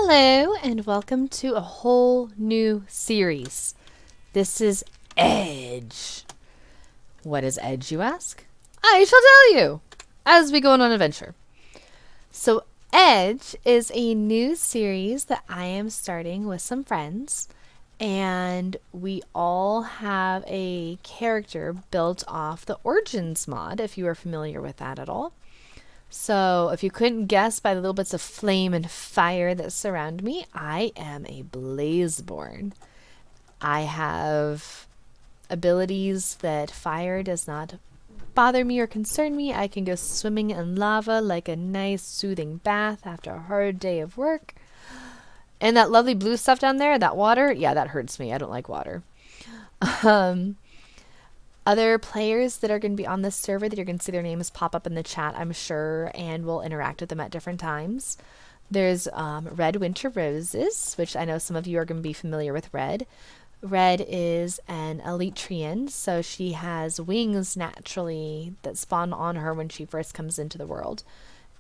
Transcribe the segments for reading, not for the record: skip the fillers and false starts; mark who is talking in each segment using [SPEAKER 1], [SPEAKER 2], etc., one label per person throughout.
[SPEAKER 1] Hello and welcome to a whole new series. This is Edge. What is Edge, you ask? I shall tell you as we go on an adventure. So Edge is a new series that I am starting with some friends, and we all have a character built off the Origins mod, if you are familiar with that at all. So, if you couldn't guess by the little bits of flame and fire that surround me, I am a Blazeborn. I have abilities that fire does not bother me or concern me. I can go swimming in lava like a nice soothing bath after a hard day of work. And that lovely blue stuff down there, that water, yeah, that hurts me. I don't like water. Other players that are going to be on this server that you're going to see their names pop up in the chat, I'm sure, and we'll interact with them at different times. There's Red Winter Roses, which I know some of you are going to be familiar with Red. Red is an Elytrian, so she has wings naturally that spawn on her when she first comes into the world.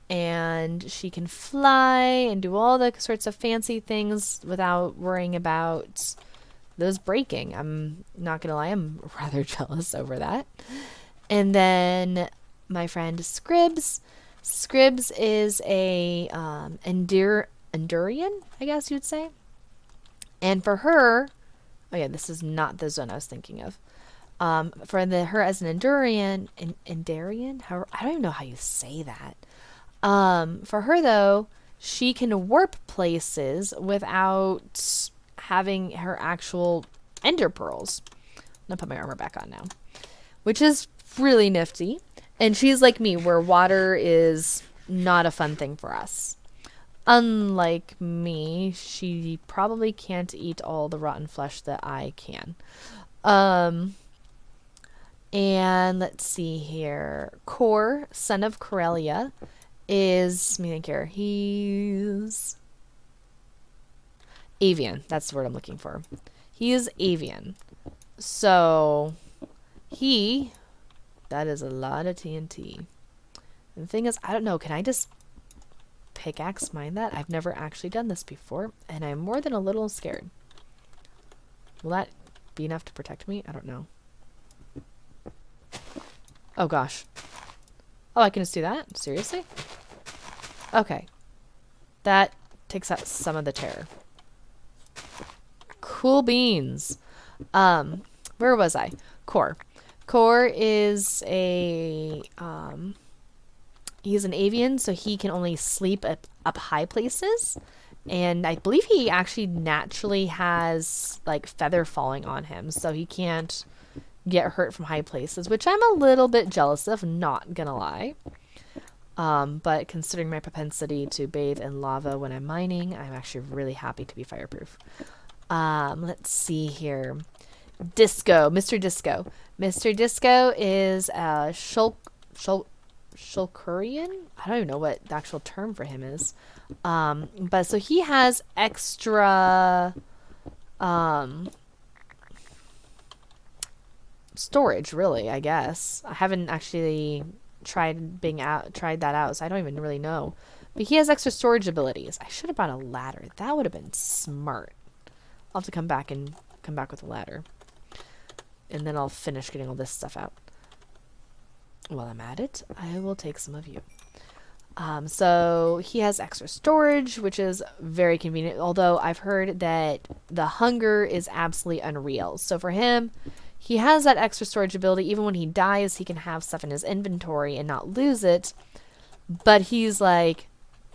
[SPEAKER 1] And she can fly and do all the sorts of fancy things without worrying about those breaking. I'm not gonna lie, I'm rather jealous over that. And then my friend Scribs. Scribs is a Endurian, I guess you'd say. And for her, oh yeah, this is not the zone I was thinking of. For her as an Endurian, how, I don't even know how you say that. For her though, she can warp places without having her actual ender pearls. I'm gonna put my armor back on now, which is really nifty. And she's like me, where water is not a fun thing for us. Unlike me, she probably can't eat all the rotten flesh that I can. And let's see here. Kor, son of Corellia, is, let me think here, he's avian. That's the word I'm looking for. He is avian. So, that is a lot of TNT. And the thing is, I don't know, can I just pickaxe mine that? I've never actually done this before, and I'm more than a little scared. Will that be enough to protect me? I don't know. Oh gosh. Oh, I can just do that? Seriously? Okay. That takes out some of the terror. Cool beans. Where was I? Kor. Kor is a he's an avian, so he can only sleep up high places, and I believe he actually naturally has like feather falling on him, so he can't get hurt from high places, which I'm a little bit jealous of, not gonna lie. But considering my propensity to bathe in lava when I'm mining, I'm actually really happy to be fireproof. Let's see here. Disco, Mr. Disco. Mr. Disco is a Shulkurian? I don't even know what the actual term for him is. But so he has extra storage, really, I guess. I haven't actually tried that out, so I don't even really know. But he has extra storage abilities. I should have brought a ladder. That would have been smart. I'll have to come back with a ladder. And then I'll finish getting all this stuff out. While I'm at it, I will take some of you. So he has extra storage, which is very convenient. Although I've heard that the hunger is absolutely unreal. So for him, he has that extra storage ability. Even when he dies, he can have stuff in his inventory and not lose it. But he's like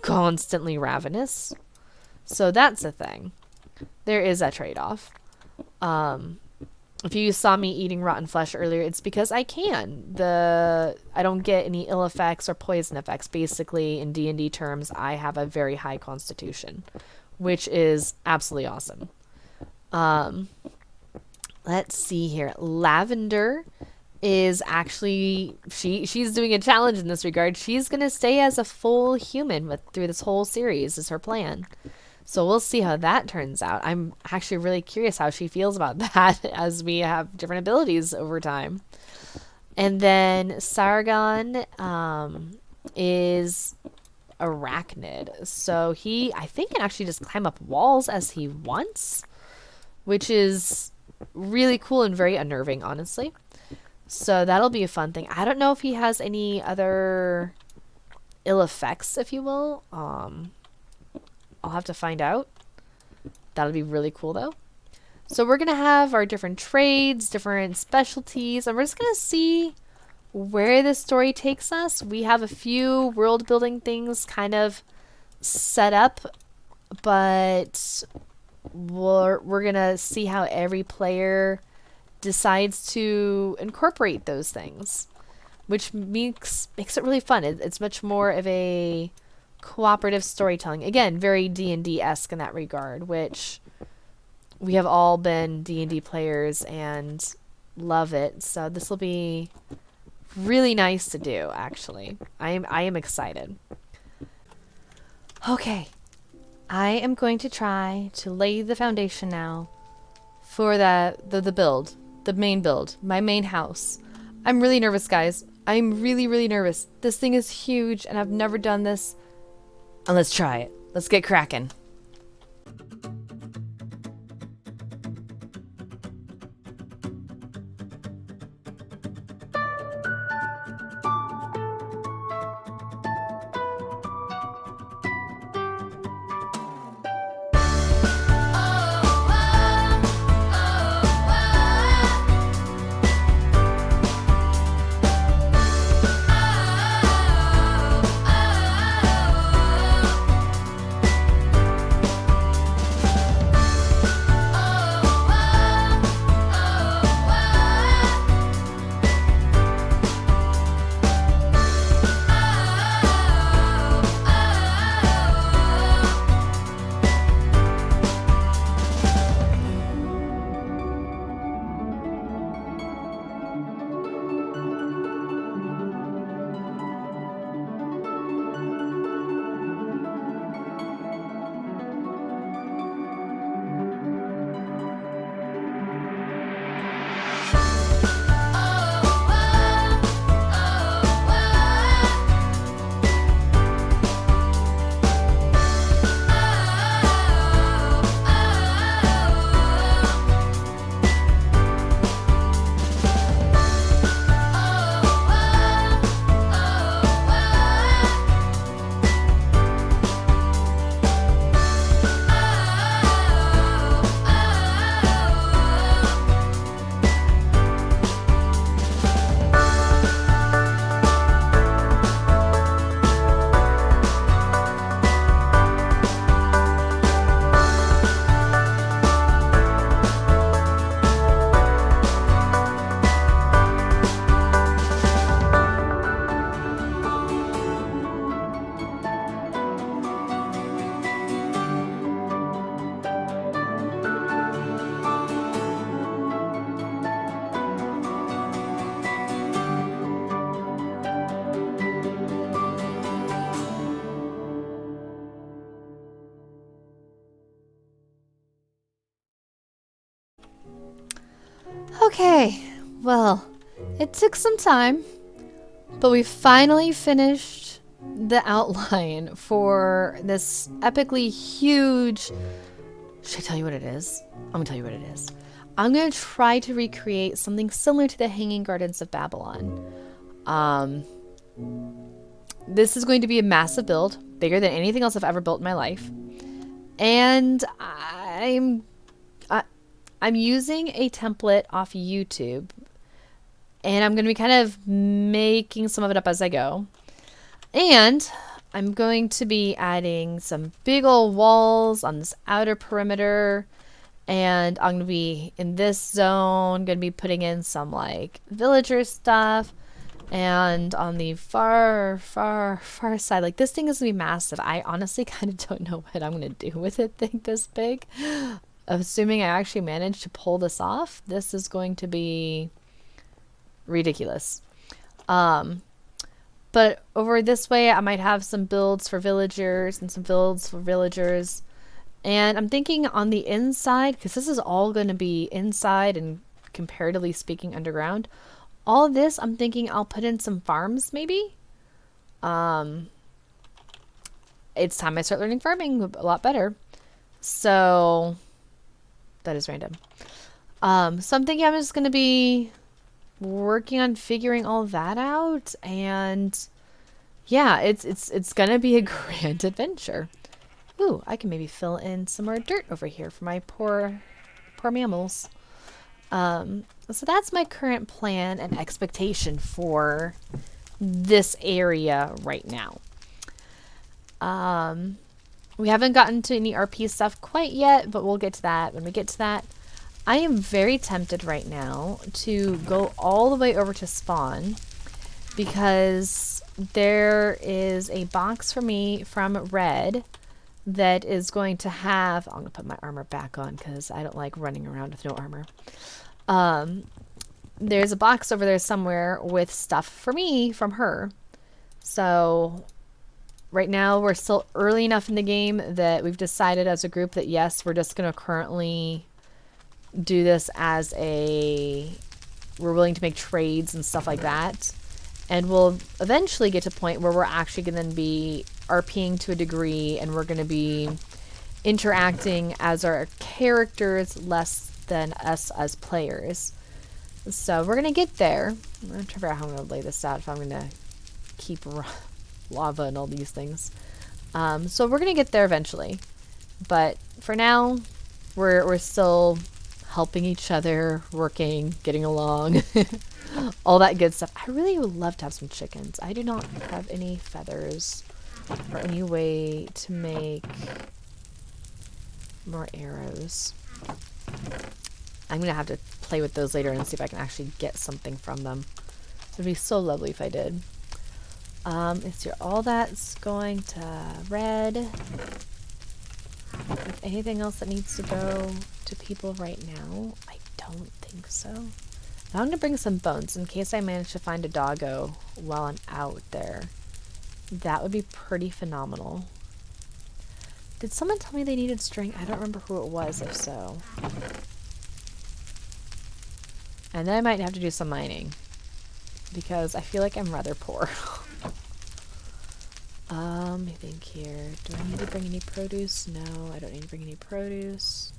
[SPEAKER 1] constantly ravenous. So that's a thing. There is a trade-off. If you saw me eating rotten flesh earlier, it's because I can. I don't get any ill effects or poison effects. Basically, in D&D terms, I have a very high constitution, which is absolutely awesome. Let's see here. Lavender is actually, she's doing a challenge in this regard. She's going to stay as a full human through this whole series is her plan. So we'll see how that turns out. I'm actually really curious how she feels about that as we have different abilities over time. And then Sargon is arachnid. So he, I think, can actually just climb up walls as he wants, which is really cool and very unnerving, honestly. So that'll be a fun thing. I don't know if he has any other ill effects, if you will. I'll have to find out. That'll be really cool, though. So we're going to have our different trades, different specialties, and we're just going to see where this story takes us. We have a few world building things kind of set up, but we're going to see how every player decides to incorporate those things, which makes it really fun. It's much more of a cooperative storytelling. Again, very D&D-esque in that regard, which we have all been D&D players and love it. So this will be really nice to do, actually. I am excited. Okay. I am going to try to lay the foundation now for the build, the main build, my main house. I'm really nervous, guys. I'm really, really nervous. This thing is huge and I've never done this. And let's try it. Let's get cracking. Okay, well, it took some time, but we finally finished the outline for this epically huge... Should I tell you what it is? I'm going to tell you what it is. I'm going to try to recreate something similar to the Hanging Gardens of Babylon. This is going to be a massive build, bigger than anything else I've ever built in my life. And I'm using a template off YouTube, and I'm going to be kind of making some of it up as I go. And I'm going to be adding some big old walls on this outer perimeter, and I'm going to be in this zone, going to be putting in some like villager stuff. And on the far side, like this thing is going to be massive. I honestly kind of don't know what I'm going to do with it this big. Assuming I actually manage to pull this off, this is going to be ridiculous. But over this way, I might have some builds for villagers and some builds for villagers. And I'm thinking on the inside, because this is all going to be inside and comparatively speaking underground, all of this, I'm thinking I'll put in some farms maybe. it's time I start learning farming a lot better. So that is random. So I'm thinking I'm just gonna be working on figuring all that out, and yeah, it's gonna be a grand adventure. Ooh, I can maybe fill in some more dirt over here for my poor mammals. So that's my current plan and expectation for this area right now. We haven't gotten to any RP stuff quite yet, but we'll get to that when we get to that. I am very tempted right now to go all the way over to spawn because there is a box for me from Red that is going to have, I'm going to put my armor back on because I don't like running around with no armor. There's a box over there somewhere with stuff for me from her. So right now we're still early enough in the game that we've decided as a group that yes, we're just going to currently do this as we're willing to make trades and stuff like that. And we'll eventually get to a point where we're actually going to be RPing to a degree, and we're going to be interacting as our characters less than us as players. So we're going to get there. I'm trying to figure out how I'm going to lay this out if I'm going to keep lava and all these things. So we're going to get there eventually. But for now, we're still helping each other, working, getting along. All that good stuff. I really would love to have some chickens. I do not have any feathers or any way to make more arrows. I'm going to have to play with those later and see if I can actually get something from them. It would be so lovely if I did. Let's see, all that's going to Red. If anything else that needs to go to people right now, I don't think so. Now I'm going to bring some bones in case I manage to find a doggo while I'm out there. That would be pretty phenomenal. Did someone tell me they needed string? I don't remember who it was, if so. And then I might have to do some mining, because I feel like I'm rather poor. I think here. Do I need to bring any produce? No, I don't need to bring any produce.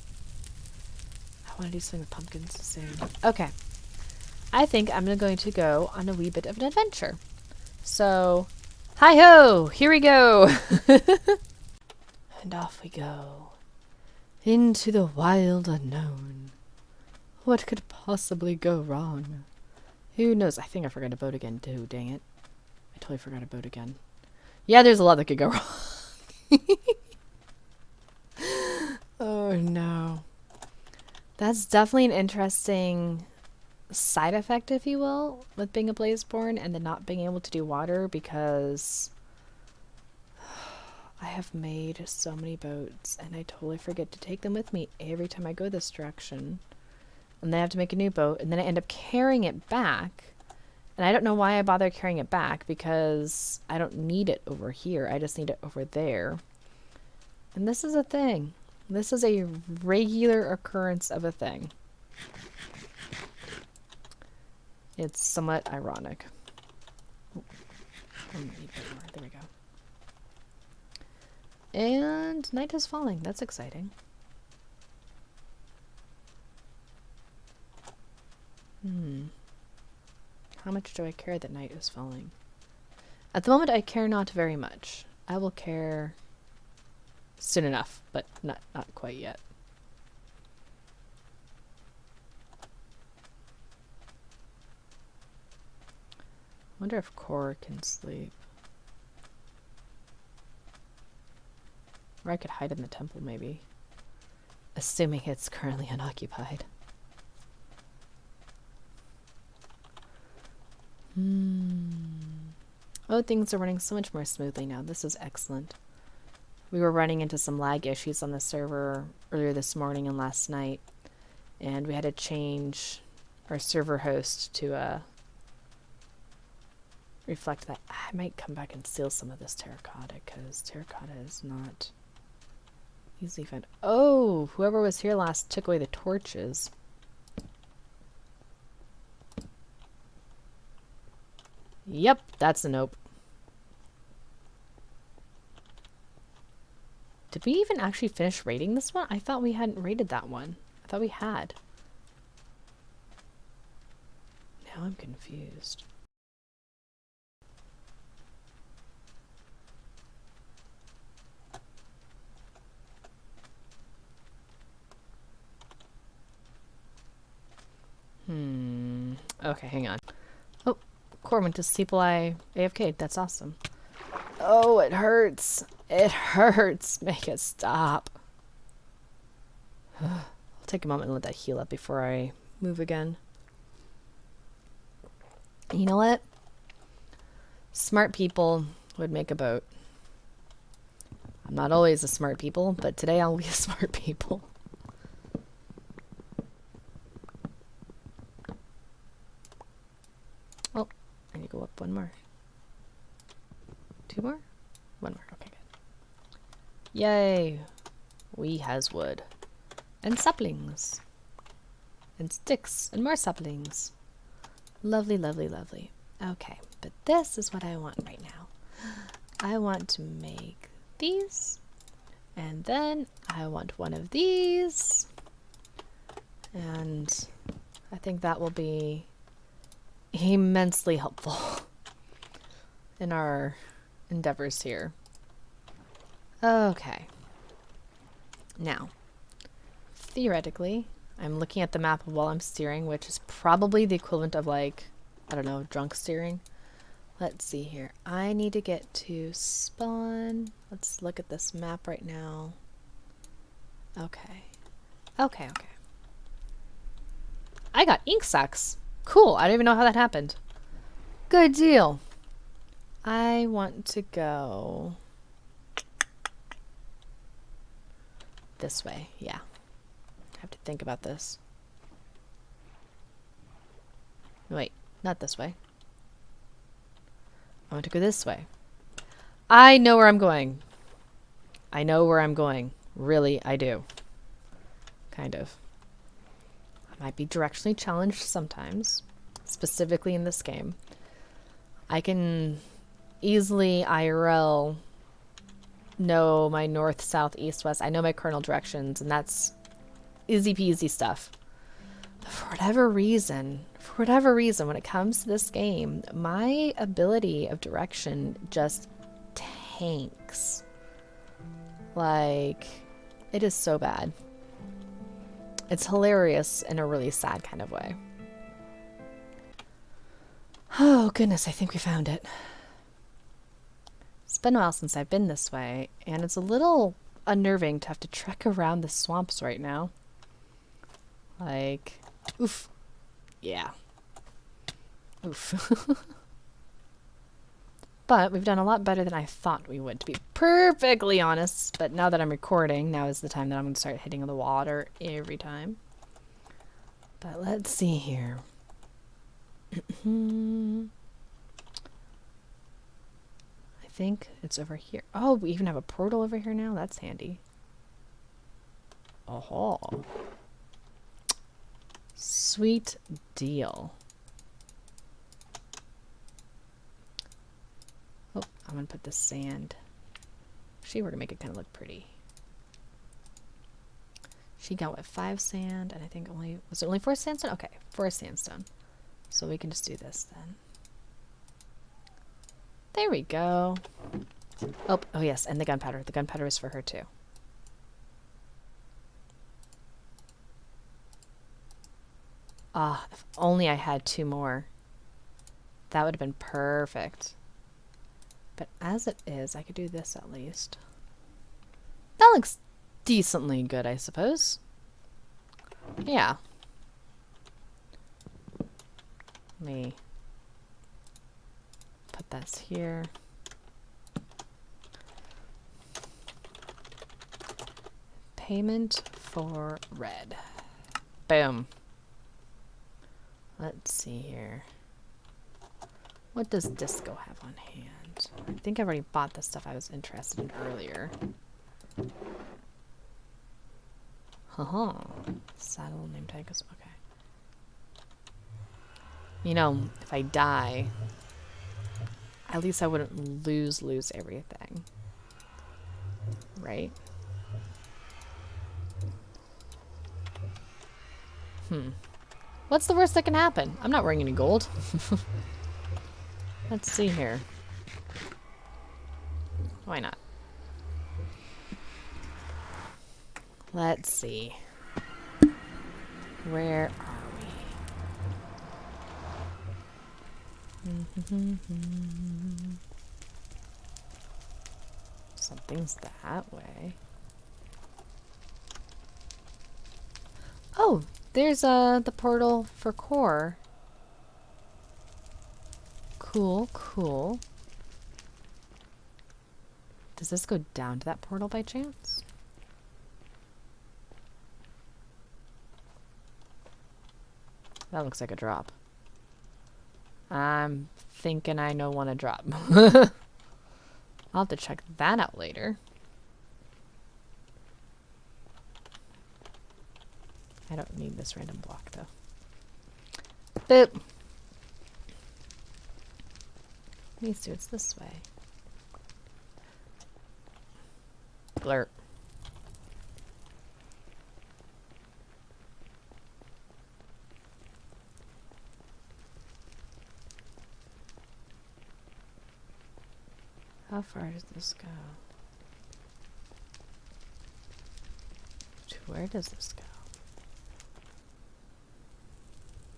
[SPEAKER 1] I want to do something with pumpkins soon. Okay. I think I'm going to go on a wee bit of an adventure. So, hi-ho! Here we go! And off we go. Into the wild unknown. What could possibly go wrong? Who knows? I think I forgot a boat again, too. Dang it. I totally forgot a boat again. Yeah, there's a lot that could go wrong. Oh, no. That's definitely an interesting side effect, if you will, with being a Blazeborn and then not being able to do water, because I have made so many boats and I totally forget to take them with me every time I go this direction. And then I have to make a new boat, and then I end up carrying it back. And I don't know why I bother carrying it back, because I don't need it over here. I just need it over there. And this is a thing. This is a regular occurrence of a thing. It's somewhat ironic. Oh, there we go. And night is falling. That's exciting. How much do I care that night is falling? At the moment, I care not very much. I will care soon enough, but not quite yet. I wonder if Core can sleep. Or I could hide in the temple, maybe. Assuming it's currently unoccupied. Oh, things are running so much more smoothly now. This is excellent. We were running into some lag issues on the server earlier this morning and last night, and we had to change our server host to reflect that. I might come back and steal some of this terracotta, because terracotta is not easily found. Oh, whoever was here last took away the torches. Yep, that's a nope. Did we even actually finish raiding this one? I thought we hadn't raided that one. I thought we had. Now I'm confused. Okay, hang on. Oh, Core went to sleep while I AFK'd. That's awesome. Oh, it hurts. It hurts. Make it stop. I'll take a moment and let that heal up before I move again. You know what? Smart people would make a boat. I'm not always a smart people, but today I'll be a smart people. Oh, I need to go up one more. Two more? One more. Okay, good. Yay! We has wood. And saplings. And sticks. And more saplings. Lovely, lovely, lovely. Okay, but this is what I want right now. I want to make these. And then I want one of these. And I think that will be immensely helpful in our endeavors here. Okay. Now, theoretically, I'm looking at the map while I'm steering, which is probably the equivalent of, like, I don't know, drunk steering. Let's see here. I need to get to spawn. Let's look at this map right now. Okay. Okay, okay. I got ink sacs. Cool. I don't even know how that happened. Good deal. I want to go this way. Yeah. I have to think about this. Wait, not this way. I want to go this way. I know where I'm going. I know where I'm going. Really, I do. Kind of. I might be directionally challenged sometimes, specifically in this game. I can easily IRL know my north, south, east, west. I know my cardinal directions, and that's easy peasy stuff. But for whatever reason, when it comes to this game, my ability of direction just tanks. Like, it is so bad. It's hilarious in a really sad kind of way. Oh, goodness, I think we found it. It's been a while since I've been this way, and it's a little unnerving to have to trek around the swamps right now. Like, oof. Yeah. Oof. But we've done a lot better than I thought we would, to be perfectly honest. But now that I'm recording, now is the time that I'm going to start hitting the water every time. But let's see here. I think it's over here. Oh, we even have a portal over here now? That's handy. Oh. Sweet deal. Oh, I'm going to put the sand. Actually, we're going to make it kind of look pretty. She got, what, 5 sand? And I think only... Was it only 4 sandstone? Okay, 4 sandstone. So we can just do this then. There we go. Oh yes, and the gunpowder. The gunpowder is for her too. Ah, if only I had 2 more. That would have been perfect. But as it is, I could do this at least. That looks decently good, I suppose. Yeah. Let me put this here. Payment for red. Boom. Let's see here. What does Disco have on hand? I think I've already bought the stuff I was interested in earlier. Haha. Saddle, name tag is okay. You know, if I die, at least I wouldn't lose everything. Right? What's the worst that can happen? I'm not wearing any gold. Let's see here. Why not? Let's see. Where are we? Something's that way. Oh, there's the portal for core. Cool, cool. Does this go down to that portal by chance? That looks like a drop. I'm thinking I know one a drop. I'll have to check that out later. I don't need this random block though. Boop. Let me see what's this way. Blurp. How far does this go? To where does this go?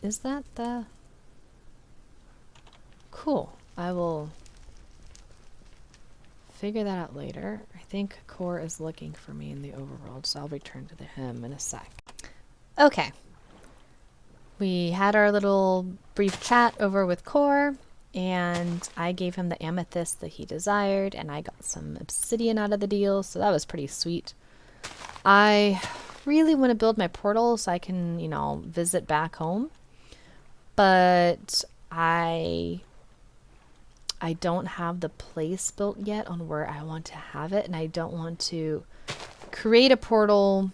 [SPEAKER 1] Is that the... Cool. I will figure that out later. I think Core is looking for me in the overworld, so I'll return to him in a sec. Okay. We had our little brief chat over with Core, and I gave him the amethyst that he desired, and I got some obsidian out of the deal, so that was pretty sweet. I really want to build my portal so I can, you know, visit back home, but I don't have the place built yet on where I want to have it, and I don't want to create a portal,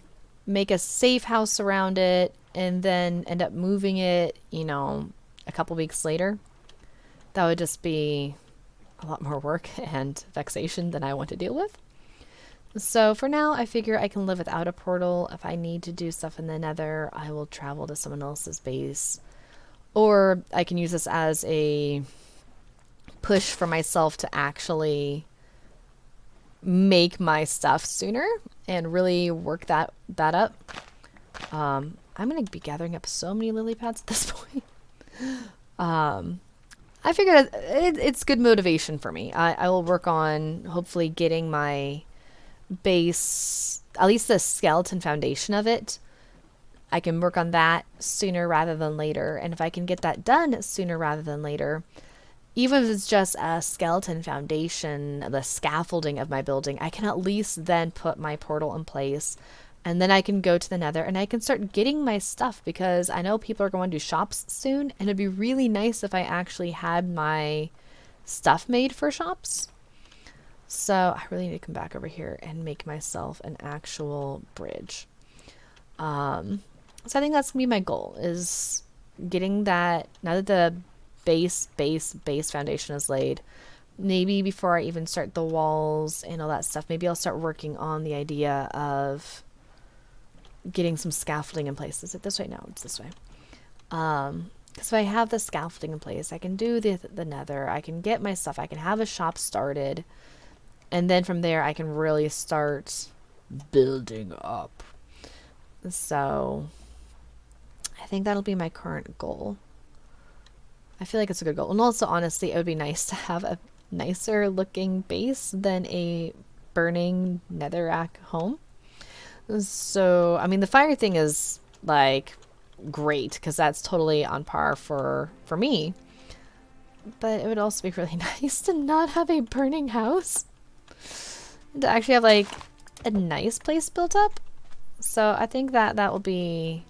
[SPEAKER 1] make a safe house around it, and then end up moving it, you know, a couple weeks later. That would just be a lot more work and vexation than I want to deal with. So for now, I figure I can live without a portal. If I need to do stuff in the Nether, I will travel to someone else's base. Or I can use this as a push for myself to actually make my stuff sooner and really work that up. I'm going to be gathering up so many lily pads at this point. I figured it's good motivation for me. I will work on hopefully getting my base, at least the skeleton foundation of it. I can work on that sooner rather than later. And if I can get that done sooner rather than later, even if it's just a skeleton foundation, the scaffolding of my building, I can at least then put my portal in place. And then I can go to the Nether and I can start getting my stuff, because I know people are going to shops soon, and it'd be really nice if I actually had my stuff made for shops. So I really need to come back over here and make myself an actual bridge. So I think that's gonna be my goal, is getting that, now that the base foundation is laid, maybe before I even start the walls and all that stuff, maybe I'll start working on the idea of getting some scaffolding in place. Is it this way? No, it's this way. So if I have the scaffolding in place, I can do the Nether, I can get my stuff, I can have a shop started, and then from there I can really start building up. So I think that'll be my current goal. I feel like it's a good goal. And also, honestly, it would be nice to have a nicer looking base than a burning netherrack home. So, I mean, the fire thing is, like, great, because that's totally on par for me. But it would also be really nice to not have a burning house. To actually have, like, a nice place built up. So, I think that will be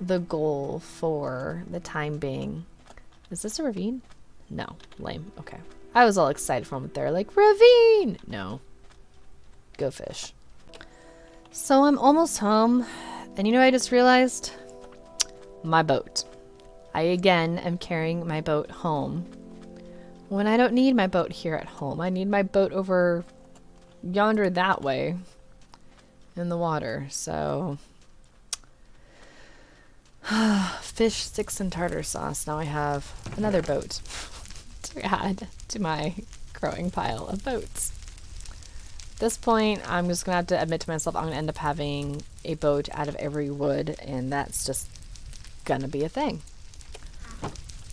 [SPEAKER 1] the goal for the time being. Is this a ravine? No. Lame. Okay. I was all excited for a moment there, like, ravine! No. Go fish. So I'm almost home, and you know what I just realized? My boat. I again am carrying my boat home when I don't need my boat here at home. I need my boat over yonder that way in the water. So Fish sticks and tartar sauce. Now I have another boat to add to my growing pile of boats. At this point, I'm just going to have to admit to myself I'm going to end up having a boat out of every wood, and that's just going to be a thing.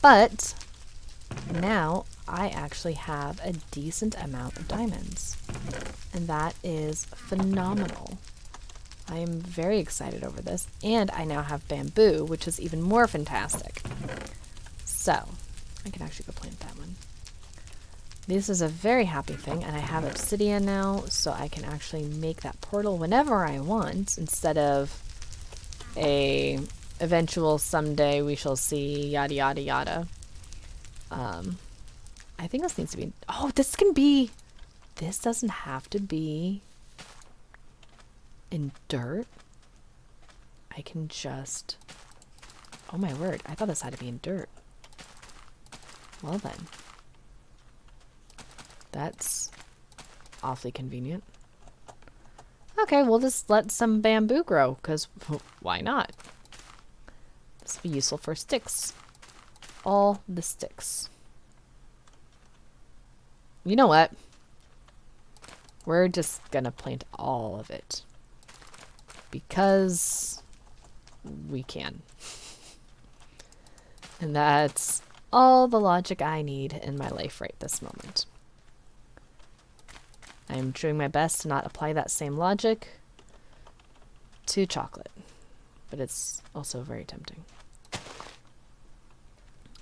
[SPEAKER 1] But now I actually have a decent amount of diamonds, and that is phenomenal. I am very excited over this, and I now have bamboo, which is even more fantastic. So, I can actually go plant that one. This is a very happy thing, and I have obsidian now, so I can actually make that portal whenever I want, instead of a eventual someday we shall see yada yada yada. I think this needs to be... Oh, this can be... This doesn't have to be in dirt. I can just... Oh my word, I thought this had to be in dirt. Well then. That's awfully convenient. Okay, we'll just let some bamboo grow, because why not? This will be useful for sticks. All the sticks. You know what? We're just gonna plant all of it. Because we can. And that's all the logic I need in my life right this moment. I'm doing my best to not apply that same logic to chocolate. But it's also very tempting.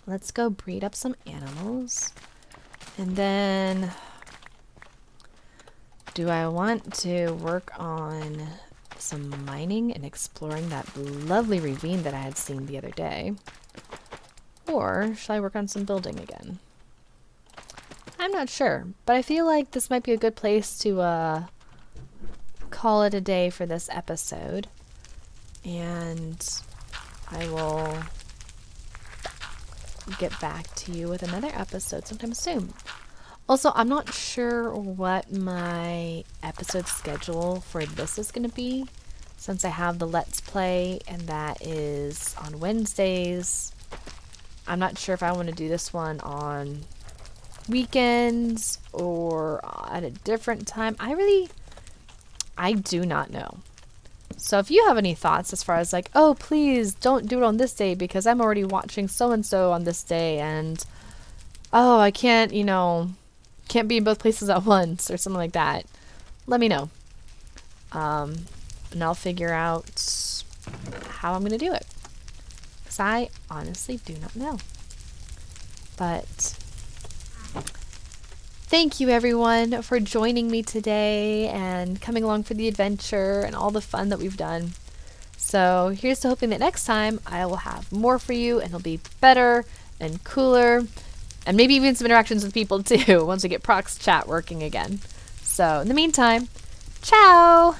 [SPEAKER 1] Let's go breed up some animals. And then... Do I want to work on some mining and exploring that lovely ravine that I had seen the other day? Or should I work on some building again? I'm not sure, but I feel like this might be a good place to call it a day for this episode. And I will get back to you with another episode sometime soon. Also, I'm not sure what my episode schedule for this is going to be, since I have the Let's Play, and that is on Wednesdays. I'm not sure if I want to do this one on weekends or at a different time. I do not know. So if you have any thoughts as far as like, oh, please don't do it on this day because I'm already watching so-and-so on this day, and oh, I can't, can't be in both places at once or something like that, let me know. And I'll figure out how I'm going to do it. Because I honestly do not know. But thank you everyone for joining me today and coming along for the adventure and all the fun that we've done. So here's to hoping that next time I will have more for you and it'll be better and cooler. And maybe even some interactions with people too once we get Prox Chat working again. So in the meantime, ciao!